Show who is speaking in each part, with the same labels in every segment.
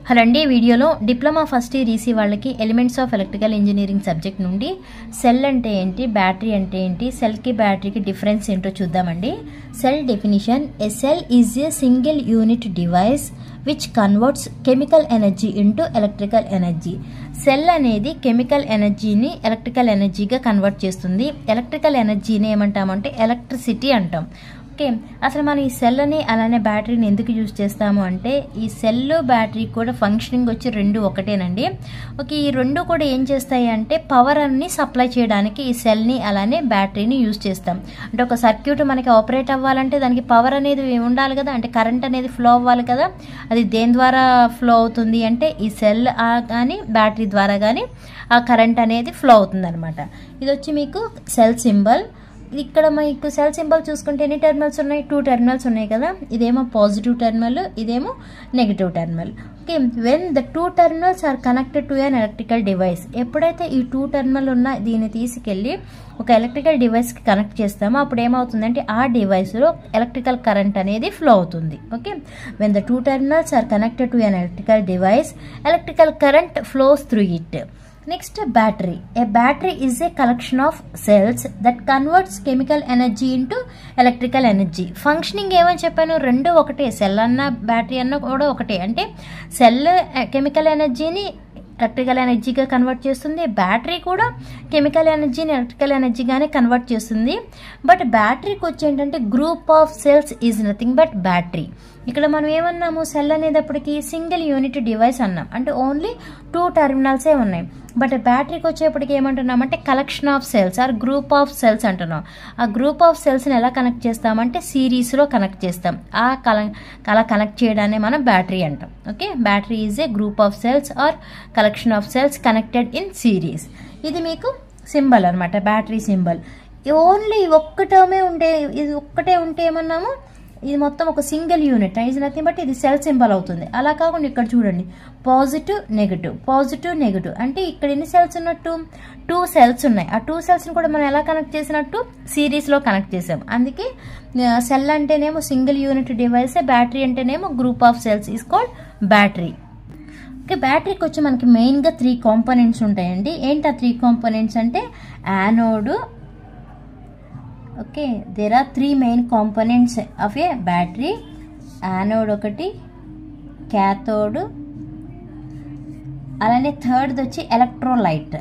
Speaker 1: Hello అండి, వీడియోలో diploma first year EC వాళ్ళకి elements of electrical engineering subject నుండి సెల్ అంటే ఏంటి, బ్యాటరీ అంటే ఏంటి, సెల్కి బ్యాటరీకి డిఫరెన్స్ ఏంటో చూద్దామండి. Cell definition: A cell is a single unit device which converts chemical energy into electrical energy. Cell అనేది కెమికల్ ఎనర్జీని ఎలక్ట్రికల్ ఎనర్జీగా కన్వర్ట్ చేస్తుంది. ఎలక్ట్రికల్ ఎనర్జీని ఏమంటామంటే ఎలక్ట్రిసిటీ అంటాం. ఓకే, అసలు మనం ఈ సెల్ అని అలానే బ్యాటరీని ఎందుకు యూజ్ చేస్తాము అంటే, ఈ సెల్ బ్యాటరీ కూడా ఫంక్షనింగ్ వచ్చి రెండు ఒకటేనండి. ఓకే, ఈ రెండు కూడా ఏం చేస్తాయి అంటే పవర్ అన్ని సప్లై చేయడానికి ఈ సెల్ని అలానే బ్యాటరీని యూజ్ చేస్తాం. అంటే ఒక సర్క్యూట్ మనకి ఆపరేట్ అవ్వాలంటే దానికి పవర్ అనేది ఉండాలి కదా, అంటే కరెంట్ అనేది ఫ్లో అవ్వాలి కదా. అది దేని ద్వారా ఫ్లో అవుతుంది అంటే ఈ సెల్ కానీ బ్యాటరీ ద్వారా కానీ ఆ కరెంట్ అనేది ఫ్లో అవుతుంది అనమాట. ఇది వచ్చి మీకు సెల్ సింబల్. ఇక్కడ మీకు సెల్ సింబల్ చూసుకుంటే ఎన్ని టెర్మినల్స్ ఉన్నాయి? 2 టెర్మినల్స్ ఉన్నాయి కదా. ఇదేమో పాజిటివ్ టెర్మినల్, ఇదేమో negative terminal. Okay, when the 2 terminals are connected to an electrical device, ఎప్పుడైతే ఈ 2 టెర్మినల్ ఉన్న దీన్ని తీసుకెళ్ళి ఒక ఎలక్ట్రికల్ డివైస్కి కనెక్ట్ చేస్తామో అప్పుడు ఏమవుతుందంటే ఆ డివైస్లో ఎలక్ట్రికల్ కరెంట్ అనేది ఫ్లో అవుతుంది. Okay, when the 2 terminals are connected to an electrical device, electrical current flows through it. Next, battery. A battery is a collection of cells that converts chemical energy into electrical energy. Functioning ఏమని చెప్పాను, రెండు ఒకటే. Cell అన్న battery అన్న కూడా ఒకటే. అంటే cell chemical ఎనర్జీని ఎలక్ట్రికల్ ఎనర్జీగా కన్వర్ట్ చేస్తుంది, బ్యాటరీ కూడా కెమికల్ ఎనర్జీని ఎలక్ట్రికల్ ఎనర్జీగానే కన్వర్ట్ చేస్తుంది. బట్ బ్యాటరీకి వచ్చి ఏంటంటే group of cells is nothing but battery. ఇక్కడ మనం ఏమన్నాము, సెల్ అనేటప్పటికి సింగిల్ యూనిట్ డివైస్ అన్నాం, అంటే ఓన్లీ 2 టెర్మినల్సే ఉన్నాయి. బట్ బ్యాటరీకి వచ్చేప్పటికి ఏమంటున్నామంటే collection of cells or group of cells అంటున్నాం. ఆ గ్రూప్ ఆఫ్ సెల్స్ని ఎలా కనెక్ట్ చేస్తామంటే సిరీస్లో కనెక్ట్ చేస్తాం. అలా కనెక్ట్ చేయడాన్ని మనం బ్యాటరీ అంటాం. ఓకే, battery is a group of cells or collection of cells connected in series. ఇది మీకు సింబల్ అనమాట, బ్యాటరీ సింబల్. ఓన్లీ ఒక్కటమే ఉంటే, ఇది ఒక్కటే ఉంటే ఏమన్నాము, ఇది మొత్తం ఒక single unit is nothing but ఇది సెల్ సింబల్ అవుతుంది. అలా కాకుండా ఇక్కడ చూడండి, పాజిటివ్ నెగిటివ్, పాజిటివ్ నెగిటివ్. అంటే ఇక్కడ ఎన్ని సెల్స్ ఉన్నట్టు? 2 సెల్స్ ఉన్నాయి. ఆ 2 సెల్స్ని కూడా మనం ఎలా కనెక్ట్ చేసినట్టు సిరీస్లో కనెక్ట్ చేసాం. అందుకే సెల్ అంటేనేమో సింగిల్ యూనిట్ డివైస్, బ్యాటరీ అంటేనేమో group of cells is called battery. Okay, బ్యాటరీకి వచ్చి మనకి మెయిన్గా 3 కాంపోనెంట్స్ ఉంటాయండి. ఏంటి ఆ 3 కాంపోనెంట్స్ అంటే anode. Okay, there are 3 main components of a battery. Anode ఒకటి, క్యాథోడ్, అలానే థర్డ్ది వచ్చి ఎలక్ట్రోలైట్.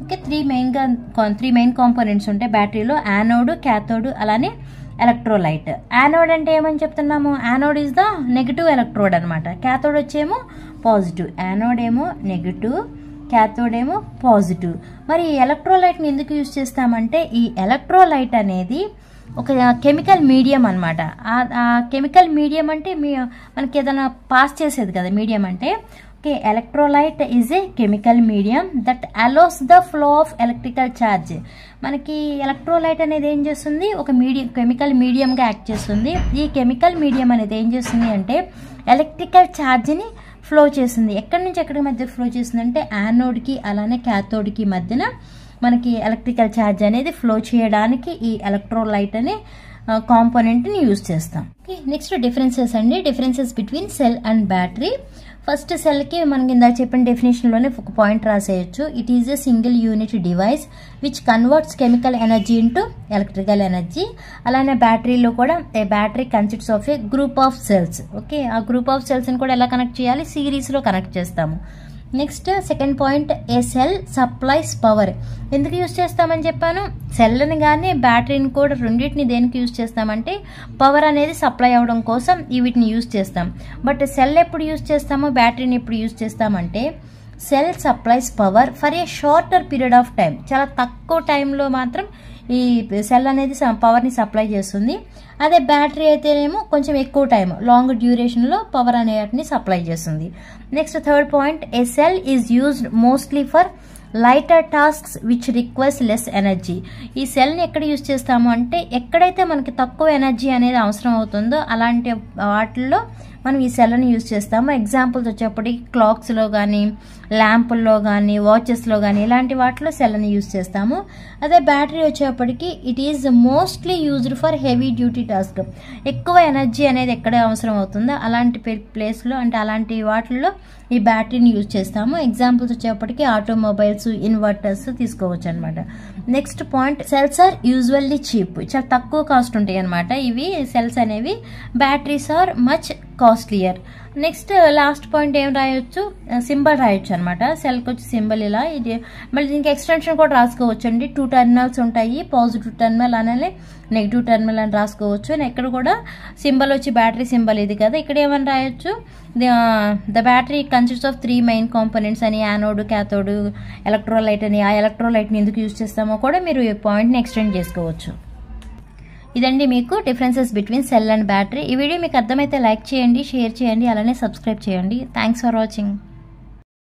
Speaker 1: ఓకే, 3 మెయిన్ కాంపోనెంట్స్ ఉంటాయి బ్యాటరీలో: యానోడ్, క్యాథోడ్, అలానే ఎలక్ట్రోలైట్. యానోడ్ అంటే ఏమని చెప్తున్నాము, anode is the negative electrode అనమాట. క్యాథోడ్ వచ్చేమో పాజిటివ్. యానోడ్ ఏమో నెగిటివ్, క్యాథోడ్ ఏమో పాజిటివ్. మరి ఈ ఎలక్ట్రోలైట్ని ఎందుకు యూజ్ చేస్తామంటే, ఈ ఎలక్ట్రోలైట్ అనేది ఒక కెమికల్ మీడియం అనమాట. ఆ కెమికల్ మీడియం అంటే మనకి ఏదైనా పాస్ చేసేది కదా మీడియం అంటే. Okay, electrolyte is a chemical medium that allows the flow of electrical charge. మనకి ఎలక్ట్రోలైట్ అనేది ఏం చేస్తుంది, ఒక కెమికల్ మీడియంగా యాక్ట్ చేస్తుంది. ఈ కెమికల్ మీడియం అనేది ఏం చేస్తుంది అంటే ఎలక్ట్రికల్ ఛార్జ్ని ఫ్లో చేస్తుంది. ఎక్కడి నుంచి ఎక్కడి మధ్య ఫ్లో చేస్తుంది అంటే యానోడ్కి అలానే క్యాథోడ్కి మధ్యన మనకి ఎలక్ట్రికల్ ఛార్జ్ అనేది ఫ్లో చేయడానికి ఈ ఎలక్ట్రోలైట్ అనే కాంపోనెంట్ని యూజ్ చేస్తాం. ఓకే, నెక్స్ట్ డిఫరెన్సెస్ అండి. Differences between cell and battery. First, సెల్కి మనకి ఇందాక చెప్పిన డెఫినేషన్లోనే ఒక పాయింట్ రాసేయచ్చు. It is a single unit device which converts chemical energy into electrical energy. అలానే బ్యాటరీలో కూడా a battery consists of a group of cells. Okay, ఆ గ్రూప్ ఆఫ్ సెల్స్ని కూడా ఎలా కనెక్ట్ చేయాలి, సిరీస్లో కనెక్ట్ చేస్తాము. Next, second point, a cell supplies power. ఎందుకు యూజ్ చేస్తామని చెప్పాను, సెల్ని కానీ బ్యాటరీని కూడా రెండింటిని దేనికి యూజ్ చేస్తామంటే పవర్ అనేది సప్లై అవ్వడం కోసం వీటిని యూజ్ చేస్తాం. బట్ సెల్ ఎప్పుడు యూజ్ చేస్తామో బ్యాటరీని ఎప్పుడు యూజ్ చేస్తామంటే cell supplies power for a shorter period of time. చాలా తక్కువ టైంలో మాత్రం ఈ సెల్ అనేది పవర్ని సప్లై చేస్తుంది. అదే బ్యాటరీ అయితేనేమో కొంచెం ఎక్కువ టైం, లాంగ్ డ్యూరేషన్లో పవర్ అనేటిని సప్లై చేస్తుంది. Next, third point, a cell is used mostly for lighter tasks which requires less energy. ఈ సెల్ని ఎక్కడ యూజ్ చేస్తాము అంటే ఎక్కడైతే మనకి తక్కువ ఎనర్జీ అనేది అవసరం అవుతుందో అలాంటి వాటిల్లో మనం ఈ సెల్ని యూజ్ చేస్తాము. ఎగ్జాంపుల్స్ వచ్చేప్పటికి క్లాక్స్లో కానీ, ల్యాంపుల్లో కానీ, వాచెస్లో కానీ ఇలాంటి వాటిలో సెల్ని యూజ్ చేస్తాము. అదే బ్యాటరీ వచ్చేప్పటికి it is mostly used for heavy duty task. ఎక్కువ ఎనర్జీ అనేది ఎక్కడ అవసరం అవుతుందో అలాంటి ప్లేస్లో అంటే అలాంటి వాటిల్లో ఈ బ్యాటరీని యూజ్ చేస్తాము. ఎగ్జాంపుల్స్ వచ్చేప్పటికి ఆటోమొబైల్స్, ఇన్వర్టర్స్ తీసుకోవచ్చు అనమాట. Next point, cells are usually cheap. చాలా తక్కువ కాస్ట్ ఉంటాయి అనమాట ఇవి సెల్స్ అనేవి. Batteries are much costlier. Next last point ఏం రాయొచ్చు, సింబల్ రాయొచ్చు అనమాట. సెల్కి వచ్చి సింబల్ ఇలా, ఇది మళ్ళీ దీనికి ఎక్స్టెన్షన్ కూడా రాసుకోవచ్చు అండి. 2 టెర్మినల్స్ ఉంటాయి, పాజిటివ్ టెర్మినల్ అనేది నెగిటివ్ టెర్మినల్ అని రాసుకోవచ్చు. ఇక్కడ కూడా సింబల్ వచ్చి బ్యాటరీ సింబల్ ఇది కదా, ఇక్కడ ఏమని రాయొచ్చు, the battery consists of 3 main components అని, యానోడ్, క్యాథోడ్, ఎలక్ట్రోలైట్ అని. ఆ ఎలక్ట్రోలైట్ని ఎందుకు యూజ్ చేస్తామో కూడా మీరు ఈ పాయింట్ని ఎక్స్టెండ్ చేసుకోవచ్చు. ఇదండి మీకు differences between cell and battery. ఈ వీడియో మీకు అర్థమైతే లైక్ చేయండి, షేర్ చేయండి, అలానే సబ్స్క్రైబ్ చేయండి. Thanks for watching.